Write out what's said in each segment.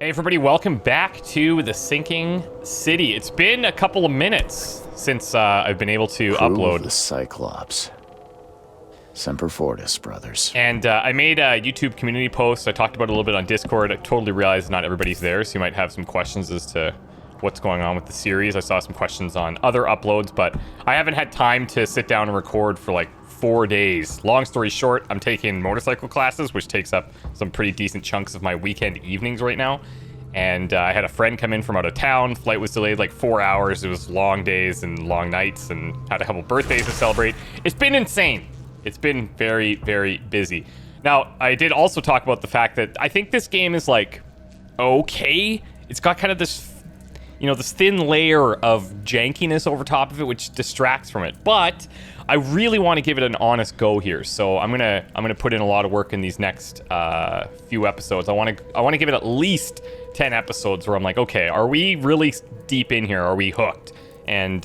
Hey everybody, welcome back to the Sinking City. It's been a couple of minutes since I've been able to upload the Cyclops. Semper Fortis, brothers. And I made a YouTube community post. I talked about it a little bit on Discord. I totally realized not everybody's there, so you might have some questions as to what's going on with the series. I saw some questions on other uploads, but I haven't had time to sit down and record for like 4 days. Long story short, I'm taking motorcycle classes, which takes up some pretty decent chunks of my weekend evenings right now. And I had a friend come in from out of town. Flight was delayed like 4 hours. It was long days and long nights, and had a couple birthdays to celebrate. It's been insane. It's been very, very busy. Now, I did also talk about the fact that I think this game is like, okay. It's got kind of this, you know, this thin layer of jankiness over top of it, which distracts from it. But I really want to give it an honest go here. So I'm gonna put in a lot of work in these next few episodes. I want to give it at least 10 episodes where I'm like, okay, are we really deep in here? Are we hooked? And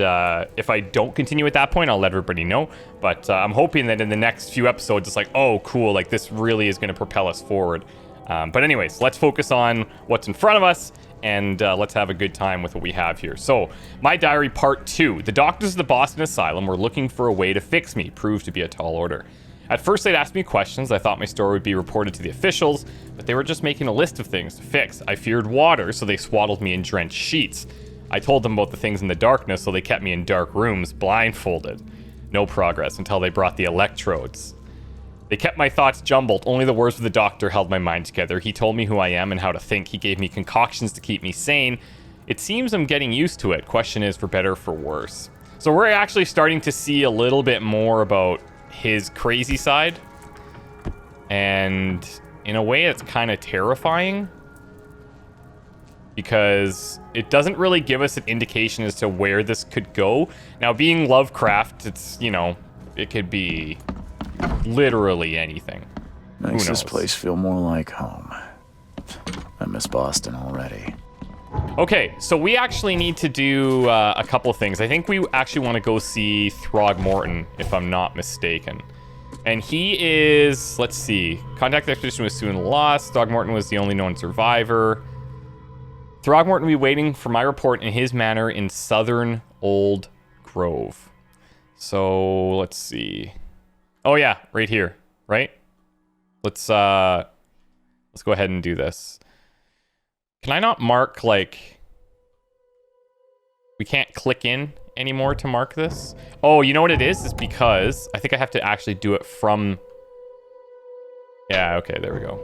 if I don't continue at that point, I'll let everybody know. But I'm hoping that in the next few episodes, it's like, oh, cool, like this really is going to propel us forward. But anyways, let's focus on what's in front of us, and let's have a good time with what we have here. So, my diary part 2. The doctors of the Boston Asylum were looking for a way to fix me. Proved to be a tall order. At first, they'd asked me questions. I thought my story would be reported to the officials, but they were just making a list of things to fix. I feared water, so they swaddled me in drenched sheets. I told them about the things in the darkness, so they kept me in dark rooms, blindfolded. No progress until they brought the electrodes. They kept my thoughts jumbled. Only the words of the doctor held my mind together. He told me who I am and how to think. He gave me concoctions to keep me sane. It seems I'm getting used to it. Question is, for better or for worse. So we're actually starting to see a little bit more about his crazy side. And in a way, it's kind of terrifying, because it doesn't really give us an indication as to where this could go. Now, being Lovecraft, it's, you know, it could be literally anything. Makes this place feel more like home. I miss Boston already. Okay, so we actually need to do a couple of things. I think we actually want to go see Throgmorton, if I'm not mistaken. And he is, let's see, contact expedition was soon lost. Throgmorton was the only known survivor. Throgmorton will be waiting for my report in his manor in southern Old Grove. So, let's see. Oh yeah, right here, right? Let's go ahead and do this. Can I not mark, like... We can't click in anymore to mark this? Oh, you know what it is? It's because I think I have to actually do it from... Yeah, okay, there we go.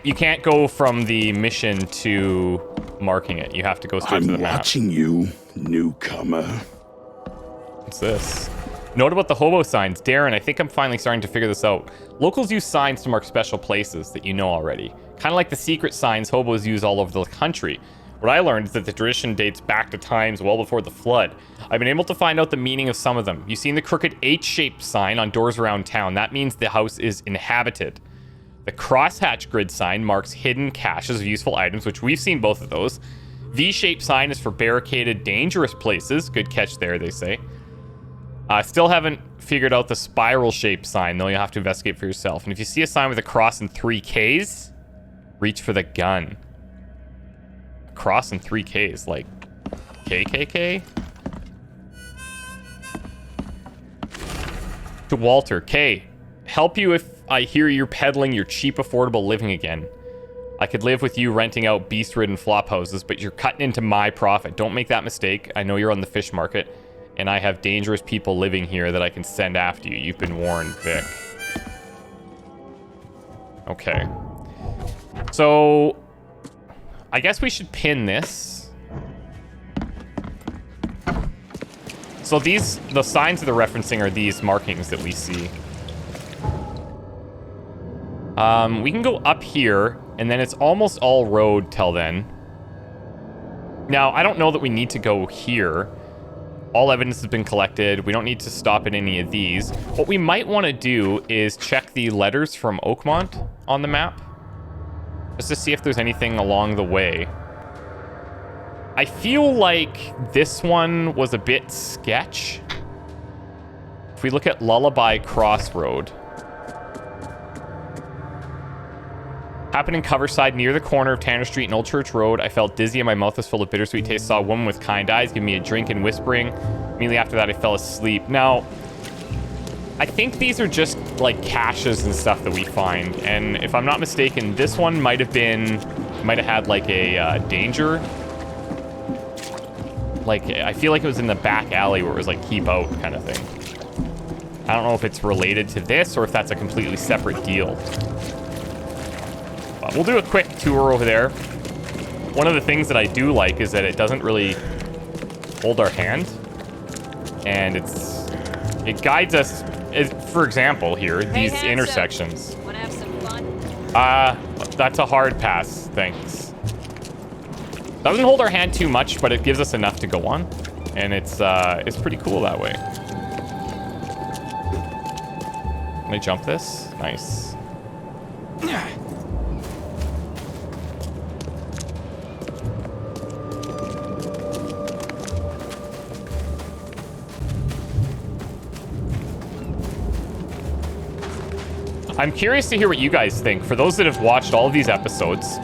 You can't go from the mission to marking it. You have to go straight to the map. I'm watching you, newcomer. What's this? Note about the hobo signs. Darren, I think I'm finally starting to figure this out. Locals use signs to mark special places that you know already. Kind of like the secret signs hobos use all over the country. What I learned is that the tradition dates back to times well before the flood. I've been able to find out the meaning of some of them. You've seen the crooked H-shaped sign on doors around town. That means the house is inhabited. The crosshatch grid sign marks hidden caches of useful items, which we've seen both of those. V-shaped sign is for barricaded, dangerous places. Good catch there, they say. Still haven't figured out the spiral-shaped sign, though. You'll have to investigate for yourself. And if you see a sign with a cross and 3 Ks, reach for the gun. A cross and 3 Ks, like KKK? To Walter, K, help you if I hear you're peddling your cheap, affordable living again. I could live with you renting out beast-ridden flop houses, but you're cutting into my profit. Don't make that mistake. I know you're on the fish market, and I have dangerous people living here that I can send after you. You've been warned, Vic. Okay. So, I guess we should pin this. So the signs that they're referencing are these markings that we see. We can go up here, and then it's almost all road till then. Now, I don't know that we need to go here. All evidence has been collected. We don't need to stop at any of these. What we might want to do is check the letters from Oakmont on the map, just to see if there's anything along the way. I feel like this one was a bit sketch. If we look at Lullaby Crossroad, Happened in Coverside near the corner of Tanner Street and Old Church Road. I felt dizzy and my mouth was full of bittersweet taste. Saw a woman with kind eyes give me a drink and whispering. Immediately after that, I fell asleep. Now, I think these are just like caches and stuff that we find. And if I'm not mistaken, this one might have had like a danger. Like, I feel like it was in the back alley where it was like keep out kind of thing. I don't know if it's related to this or if that's a completely separate deal. But we'll do a quick tour over there. One of the things that I do like is that it doesn't really hold our hand. And it guides us, for example, here, these intersections. Wanna have some fun? That's a hard pass, thanks. Doesn't hold our hand too much, but it gives us enough to go on. And it's pretty cool that way. Can I jump this? Nice. I'm curious to hear what you guys think. For those that have watched all of these episodes,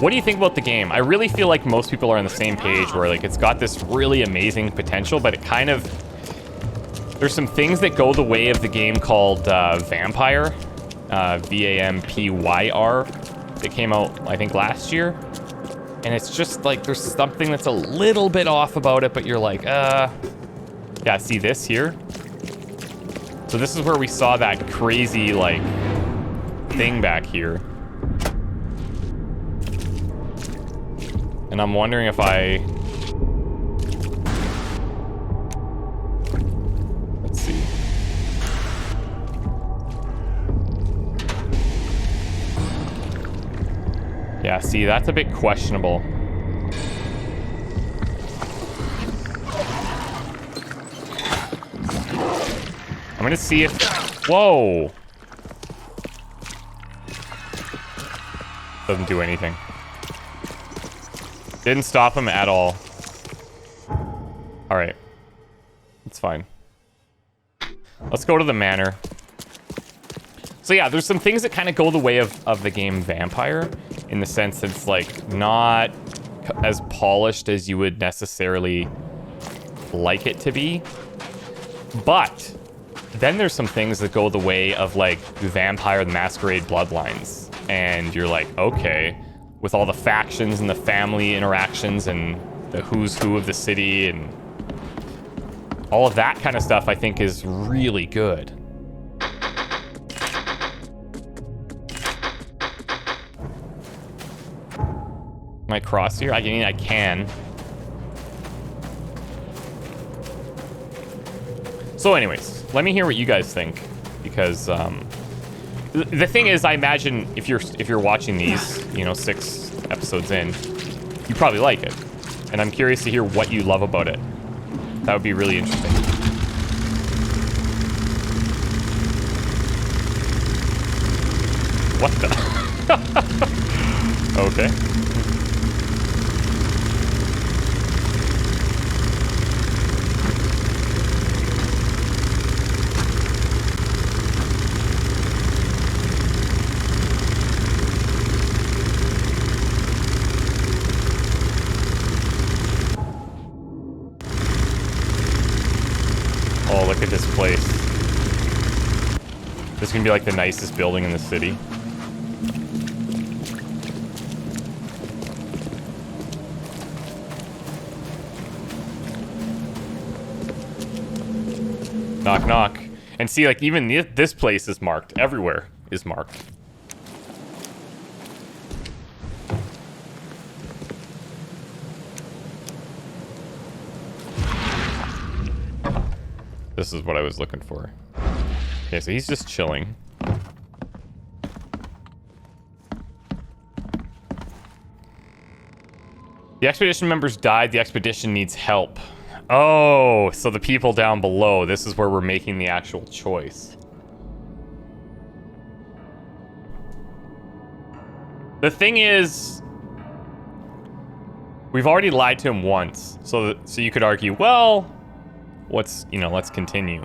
what do you think about the game? I really feel like most people are on the same page where like it's got this really amazing potential, but it kind of... There's some things that go the way of the game called Vampire, V-A-M-P-Y-R, that came out, I think, last year. And it's just like there's something that's a little bit off about it, but you're like, yeah, see this here? So this is where we saw that crazy, like, thing back here. And I'm wondering if I... Let's see. Yeah, see, that's a bit questionable. I'm gonna see if... Whoa! Doesn't do anything. Didn't stop him at all. Alright. It's fine. Let's go to the Manor. So yeah, there's some things that kind of go the way of the game Vampire, in the sense that it's like not as polished as you would necessarily like it to be. But then there's some things that go the way of like Vampire the Masquerade Bloodlines. And you're like, okay, with all the factions and the family interactions and the who's who of the city and all of that kind of stuff, I think is really good. Can I cross here? I mean, I can. So anyways, let me hear what you guys think, because the thing is, I imagine if you're watching these, you know, 6 episodes in, you probably like it, and I'm curious to hear what you love about it. That would be really interesting. What the? Okay. Oh, look at this place. This is gonna be like the nicest building in the city. Knock, knock. And see, like, even this place is marked. Everywhere is marked. This is what I was looking for. Okay, so he's just chilling. The expedition members died. The expedition needs help. Oh, so the people down below, this is where we're making the actual choice. The thing is, we've already lied to him once, so you could argue, well, let's continue.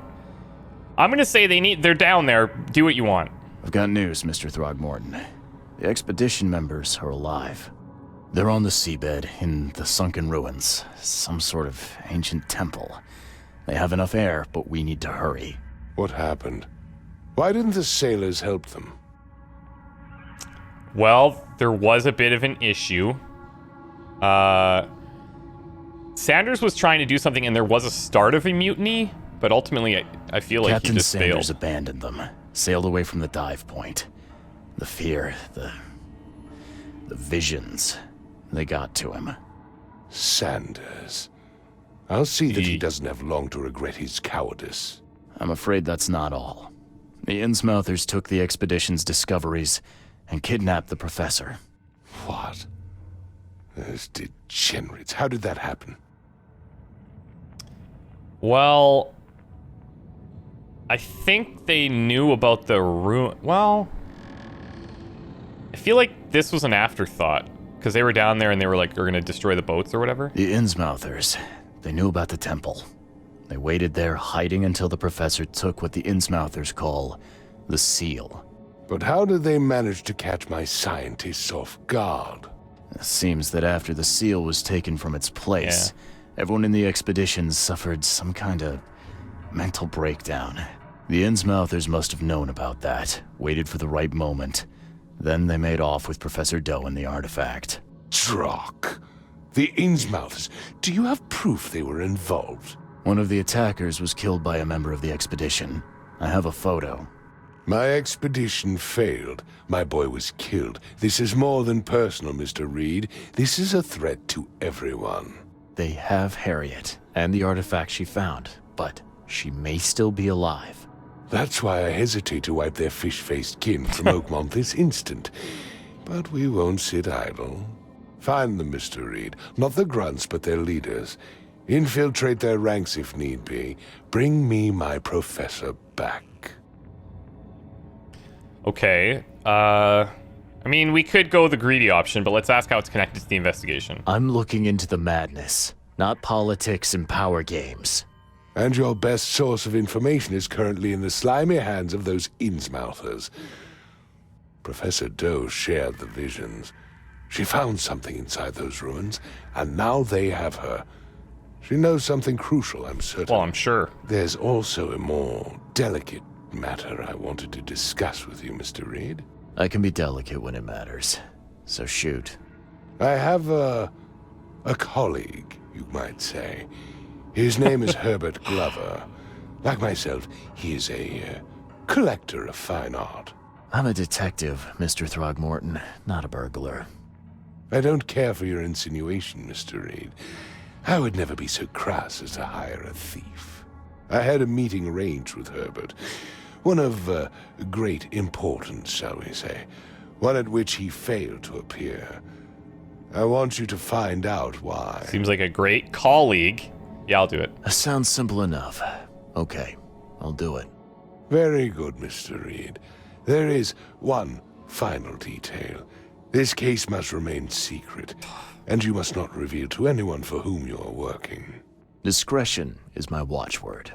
I'm gonna say they're down there. Do what you want. I've got news, Mr. Throgmorton. The expedition members are alive. They're on the seabed in the sunken ruins, some sort of ancient temple. They have enough air, but we need to hurry. What happened? Why didn't the sailors help them? Well, there was a bit of an issue. Sanders was trying to do something, and there was a start of a mutiny, but ultimately, I feel like Captain he just Sanders failed. abandoned them, sailed away from the dive point. The fear, the visions, they got to him. Sanders. I'll see that he doesn't have long to regret his cowardice. I'm afraid that's not all. The Innsmouthers took the expedition's discoveries and kidnapped the professor. What? Those degenerates. How did that happen? Well, I think they knew about the ruin. Well, I feel like this was an afterthought because they were down there and they were like, "We're gonna destroy the boats or whatever." The Innsmouthers, they knew about the temple. They waited there, hiding until the professor took what the Innsmouthers call the seal. But how did they manage to catch my scientists off guard? It seems that after the seal was taken from its place, everyone in the expedition suffered some kind of mental breakdown. The Innsmouthers must have known about that, waited for the right moment. Then they made off with Professor Doe and the artifact. Drock. The Innsmouthers. Do you have proof they were involved? One of the attackers was killed by a member of the expedition. I have a photo. My expedition failed. My boy was killed. This is more than personal, Mr. Reed. This is a threat to everyone. They have Harriet and the artifact she found, but she may still be alive. That's why I hesitate to wipe their fish-faced kin from Oakmont this instant. But we won't sit idle. Find them, Mr. Reed. Not the grunts, but their leaders. Infiltrate their ranks if need be. Bring me my professor back. Okay. I mean, we could go the greedy option, but let's ask how it's connected to the investigation. I'm looking into the madness, not politics and power games. And your best source of information is currently in the slimy hands of those Innsmouthers. Professor Doe shared the visions. She found something inside those ruins, and now they have her. She knows something crucial, I'm certain. Well, I'm sure. There's also a more delicate matter I wanted to discuss with you, Mr. Reed. I can be delicate when it matters, so shoot. I have a colleague, you might say. His name is Herbert Glover. Like myself, he is a collector of fine art. I'm a detective, Mr. Throgmorton, not a burglar. I don't care for your insinuation, Mr. Reed. I would never be so crass as to hire a thief. I had a meeting arranged with Herbert. One of great importance, shall we say. One at which he failed to appear. I want you to find out why. Seems like a great colleague. Yeah, I'll do it. That sounds simple enough. Okay, I'll do it. Very good, Mr. Reed. There is one final detail. This case must remain secret, and you must not reveal to anyone for whom you are working. Discretion is my watchword.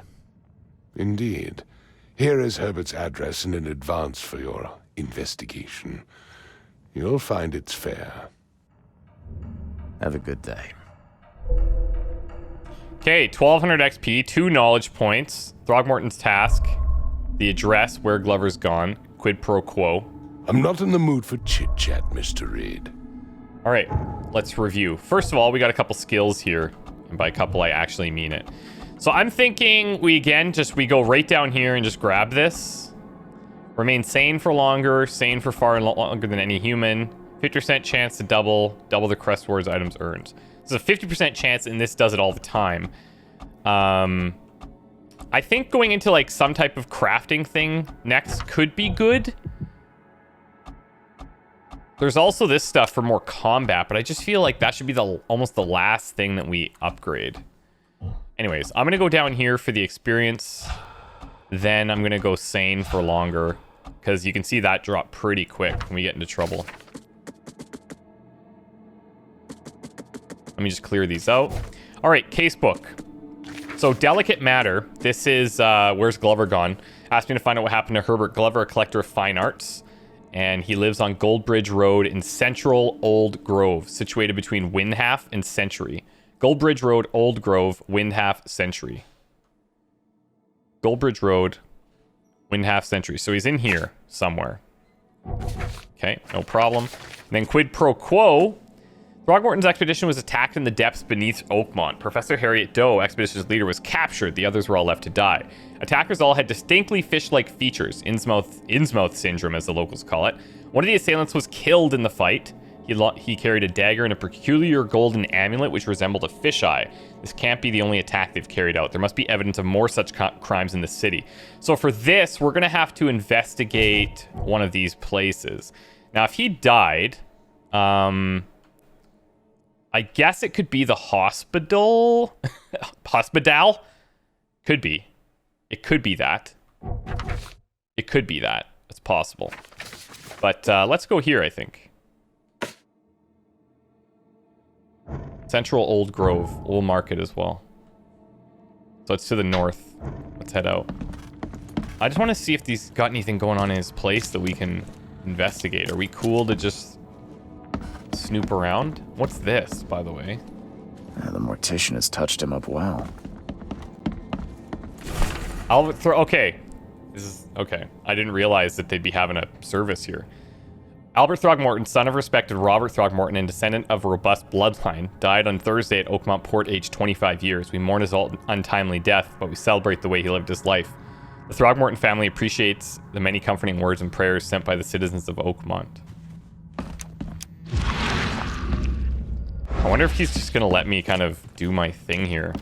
Indeed. Here is Herbert's address and an advance for your investigation. You'll find it's fair. Have a good day. Okay, 1200 XP, 2 knowledge points, Throgmorton's task, the address where Glover's gone, quid pro quo. I'm not in the mood for chit-chat, Mr. Reed. All right, let's review. First of all, we got a couple skills here. And by couple, I actually mean it. So I'm thinking we go right down here and just grab this. Remain sane for longer, sane for far longer than any human. 50% chance to double the crest rewards items earned. So a 50% chance, and this does it all the time. I think going into like some type of crafting thing next could be good. There's also this stuff for more combat, but I just feel like that should be almost the last thing that we upgrade. Anyways, I'm going to go down here for the experience. Then I'm going to go sane for longer, because you can see that drop pretty quick when we get into trouble. Let me just clear these out. All right, Casebook. So delicate matter. This is where's Glover gone? Asked me to find out what happened to Herbert Glover, a collector of fine arts. And he lives on Goldbridge Road in central Old Grove, situated between Windhalf and Century. Goldbridge Road, Old Grove, Windhalf, Century. Goldbridge Road, Windhalf, Century. So he's in here somewhere. Okay, no problem. And then quid pro quo. Throgmorton's expedition was attacked in the depths beneath Oakmont. Professor Harriet Doe, expedition's leader, was captured. The others were all left to die. Attackers all had distinctly fish-like features, Innsmouth syndrome, as the locals call it. One of the assailants was killed in the fight. He carried a dagger and a peculiar golden amulet which resembled a fisheye. This can't be the only attack they've carried out. There must be evidence of more such crimes in the city. So for this, we're going to have to investigate one of these places. Now, if he died, I guess it could be the hospital. Hospital? Could be. It could be that. It could be that. It's possible. But let's go here, I think. Central Old Grove. We'll mark it as well. So it's to the north. Let's head out. I just want to see if he's got anything going on in his place that we can investigate. Are we cool to just snoop around? What's this, by the way? The mortician has touched him up well. Okay. This is okay. I didn't realize that they'd be having a service here. Albert Throgmorton, son of respected Robert Throgmorton and descendant of a robust bloodline, died on Thursday at Oakmont Port, aged 25 years. We mourn his untimely death, but we celebrate the way he lived his life. The Throgmorton family appreciates the many comforting words and prayers sent by the citizens of Oakmont. I wonder if he's just going to let me kind of do my thing here.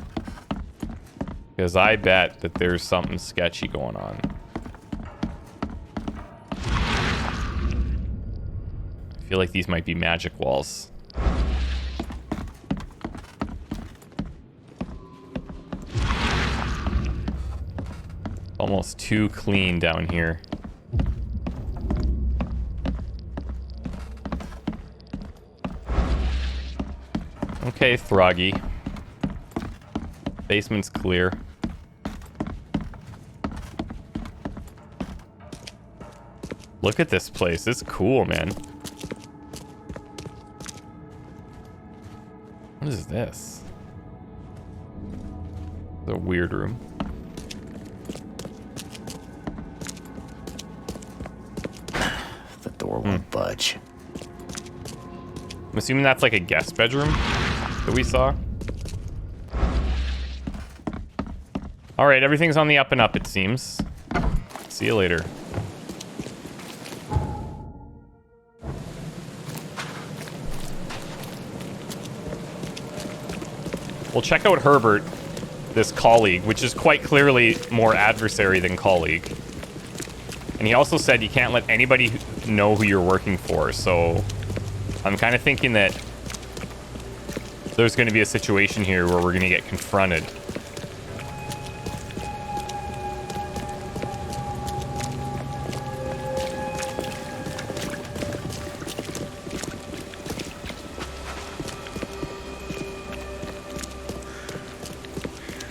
Because I bet that there's something sketchy going on. I feel like these might be magic walls. Almost too clean down here. Okay, Throggy. Basement's clear. Look at this place. It's cool, man. What is this? The weird room. The door won't budge. I'm assuming that's like a guest bedroom that we saw. Alright, everything's on the up and up, it seems. See you later. We'll check out Herbert, this colleague, which is quite clearly more adversary than colleague. And he also said you can't let anybody know who you're working for, so I'm kind of thinking that there's going to be a situation here where we're going to get confronted.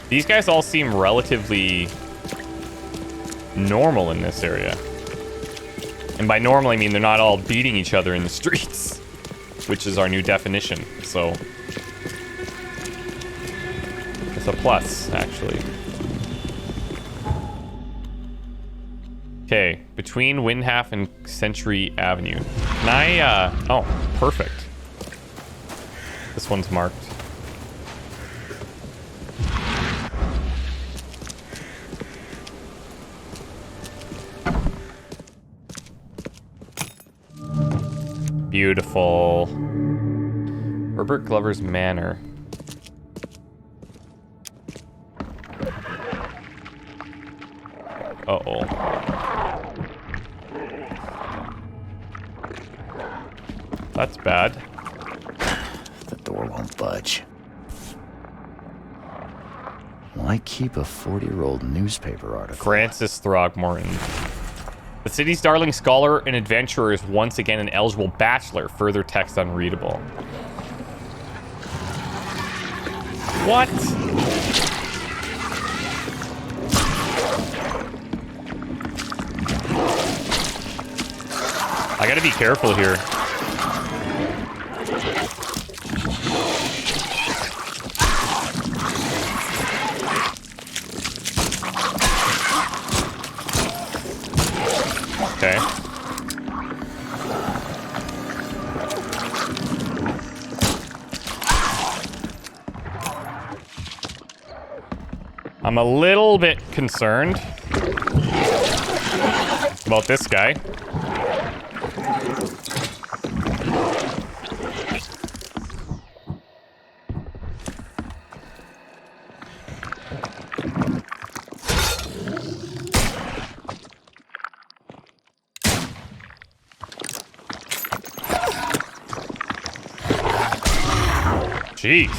These guys all seem relatively normal in this area. And by normal, I mean they're not all beating each other in the streets, which is our new definition. So it's a plus, actually. Okay, between Windhalf and Century Avenue. Can I, oh, perfect. This one's marked. Beautiful. Herbert Glover's Manor. Uh-oh. That's bad. The door won't budge. Why keep a 40-year-old newspaper article? Francis Throgmorton. The city's darling scholar and adventurer is once again an eligible bachelor. Further text unreadable. What? I gotta be careful here. Okay. I'm a little bit concerned about this guy. Jeez.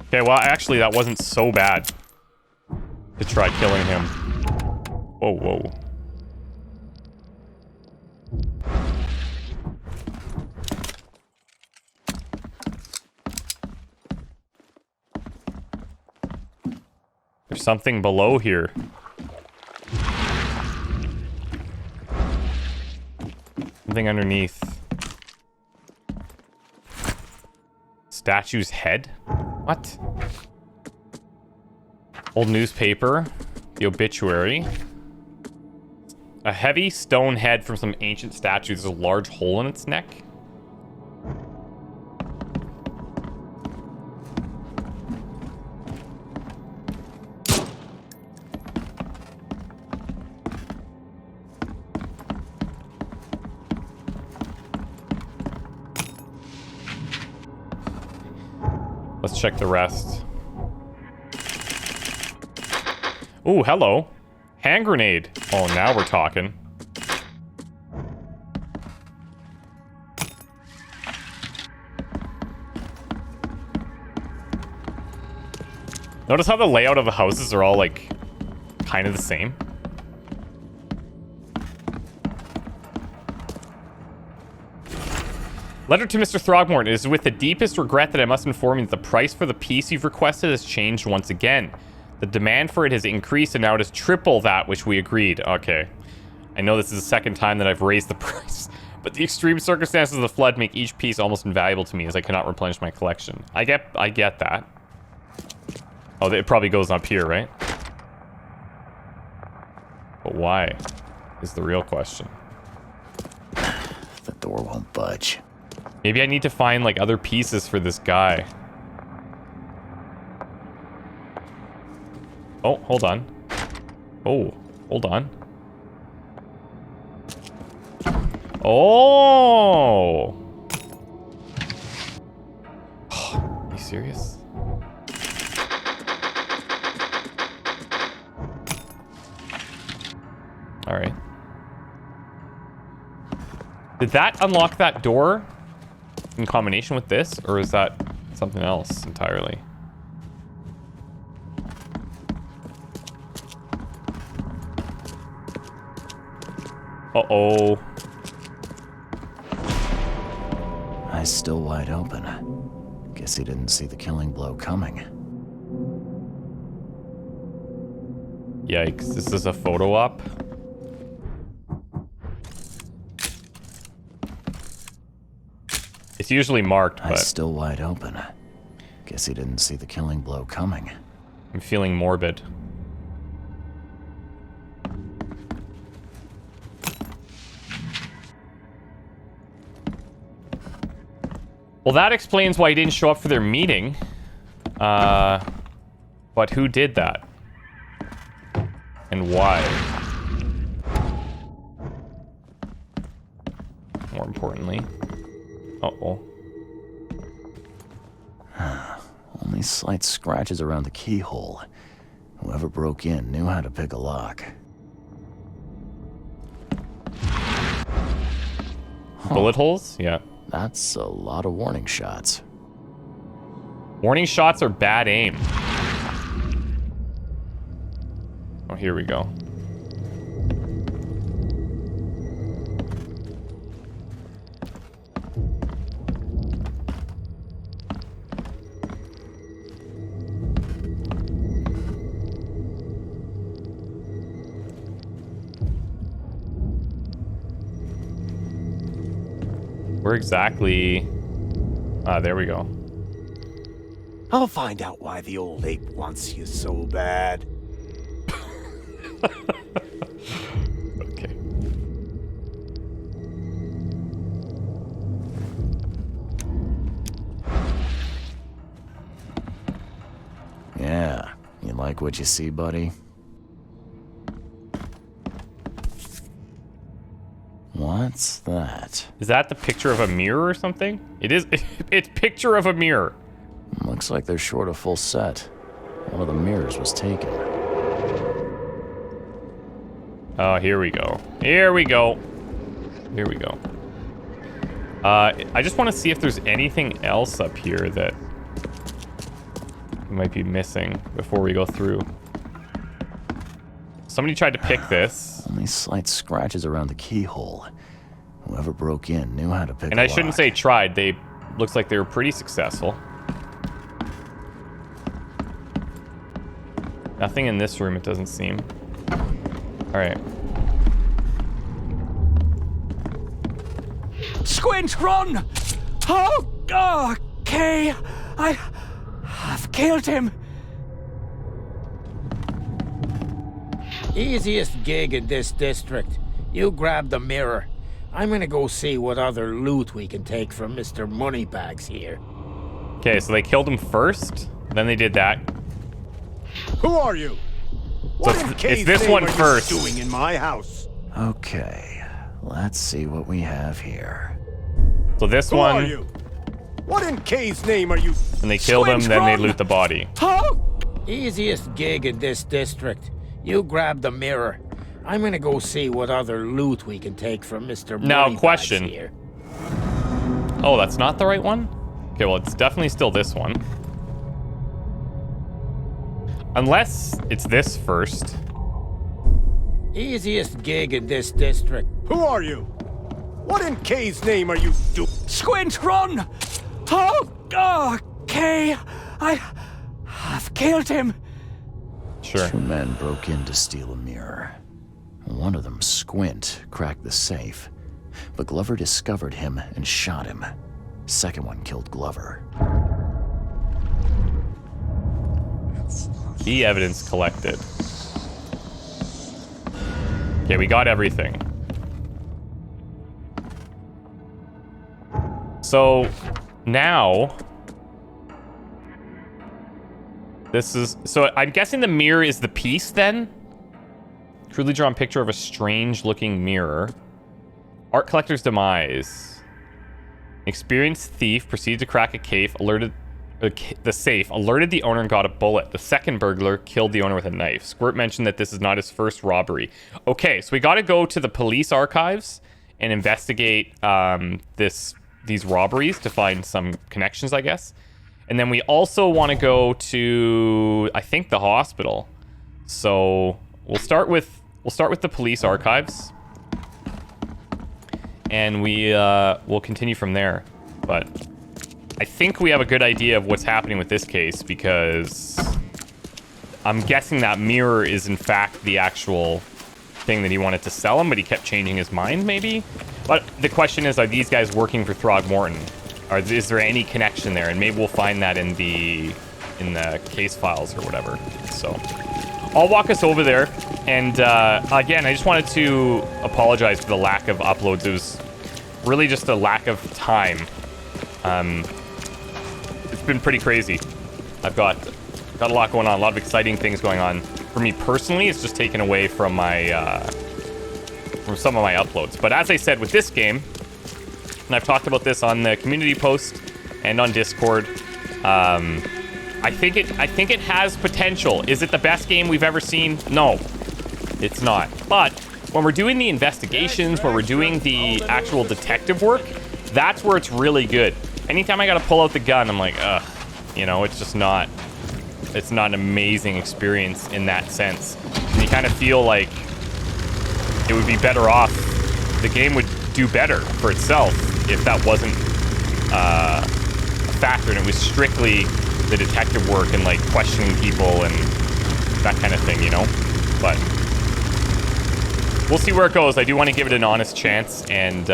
Okay, well, actually, that wasn't so bad to try killing him. Whoa, whoa. There's something below here. Something underneath. Statue's head? What? Old newspaper. The obituary. A heavy stone head from some ancient statue. There's a large hole in its neck. Let's check the rest. Ooh, hello. Hand grenade. Oh, now we're talking. Notice how the layout of the houses are all, like, kind of the same. Letter to Mr. Throgmorton. It is with the deepest regret that I must inform you that the price for the piece you've requested has changed once again. The demand for it has increased and now it is triple that which we agreed. Okay. I know this is the second time that I've raised the price, but the extreme circumstances of the flood make each piece almost invaluable to me as I cannot replenish my collection. I get that. Oh, it probably goes up here, right? But why is the real question. The door won't budge. Maybe I need to find, like, other pieces for this guy. Oh, hold on. Oh, hold on. Oh! Are you serious? Alright. Did that unlock that door in combination with this, or is that something else entirely? Uh-oh. Eyes still wide open. Guess he didn't see the killing blow coming. Yikes, this is a photo op? It's usually marked, but... Eyes still wide open. Guess he didn't see the killing blow coming. I'm feeling morbid. Well, that explains why he didn't show up for their meeting. But who did that? And why? More importantly. Uh-oh. Only slight scratches around the keyhole. Whoever broke in knew how to pick a lock. Bullet holes? Yeah. That's a lot of warning shots. Warning shots are bad aim. Oh, here we go. Where exactly? Ah, there we go. I'll find out why the old ape wants you so bad. Okay. Yeah, you like what you see, buddy? What's that? Is that the picture of a mirror or something? It is. It's picture of a mirror. Looks like they're short a full set. One of the mirrors was taken. Oh, here we go. Here we go. Here we go. I just want to see if there's anything else up here that we might be missing before we go through. Somebody tried to pick this. Only slight scratches around the keyhole. Whoever broke in knew how to pick And a I shouldn't lock. say tried. They looks like they were pretty successful. Nothing in this room, it doesn't seem. All right. Squint, run! Oh, okay. I've killed him. Easiest gig in this district. You grab the mirror. I'm gonna go see what other loot we can take from Mr. Moneybags here. Okay, so they killed him first. Then they did that. Who are you? So it's this one first. Doing in my house? Okay, let's see what we have here. So this Who one, are you? What in K's name are you? and they killed him, Squint, then they run! loot the body. Easiest gig in this district. You grab the mirror. I'm gonna go see what other loot we can take from Mr. Now, Moneybags question. here. Oh, that's not the right one? Okay, well, it's definitely still this one. Unless it's this first. Easiest gig in this district. Who are you? What in K's name are you do? Squint, run! Okay. I've killed him. Sure. Two men broke in to steal a mirror. One of them, Squint, cracked the safe, but Glover discovered him and shot him. Second one killed Glover. Key evidence collected. Okay, we got everything. So now this is, so I'm guessing the mirror is the piece then? Crudely drawn picture of a strange looking mirror. Art collector's demise. Experienced thief proceeded to crack a safe, alerted the owner and got a bullet. The second burglar killed the owner with a knife. Squirt mentioned that this is not his first robbery. Okay, so we got to go to the police archives and investigate these robberies to find some connections, I guess. And then we also want to go to, I think, the hospital. So we'll start with the police archives, and we'll continue from there. But I think we have a good idea of what's happening with this case, because I'm guessing that mirror is in fact the actual thing that he wanted to sell him, but he kept changing his mind, maybe. But the question is, are these guys working for Throgmorton? Is there any connection there? And maybe we'll find that in the case files or whatever. So I'll walk us over there. And again, I just wanted to apologize for the lack of uploads. It was really just a lack of time. It's been pretty crazy. I've got a lot going on, a lot of exciting things going on. For me personally, it's just taken away from my from some of my uploads. But as I said with this game, and I've talked about this on the community post and on Discord, I think it has potential. Is it the best game we've ever seen? No, it's not. But when we're doing the investigations, when we're doing the actual detective work, that's where it's really good. Anytime I gotta pull out the gun, I'm like, ugh, you know, it's just not, it's not an amazing experience in that sense. And you kind of feel like it would be better off, the game would do better for itself if that wasn't a factor and it was strictly the detective work and like questioning people and that kind of thing, you know? But we'll see where it goes. I do want to give it an honest chance, and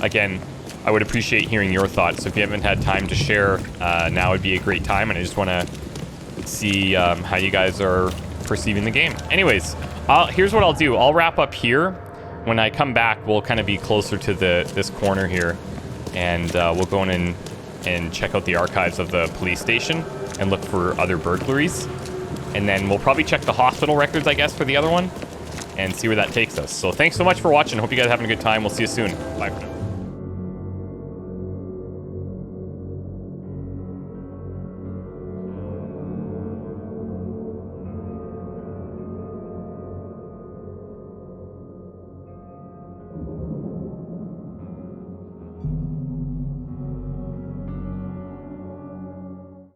again, I would appreciate hearing your thoughts. So if you haven't had time to share, now would be a great time, and I just want to see how you guys are perceiving the game. Anyways, here's what I'll do. I'll wrap up here. When I come back, we'll kind of be closer to this corner here, and we'll go in and check out the archives of the police station and look for other burglaries. And then we'll probably check the hospital records, I guess, for the other one and see where that takes us. So thanks so much for watching. Hope you guys are having a good time. We'll see you soon. Bye for now.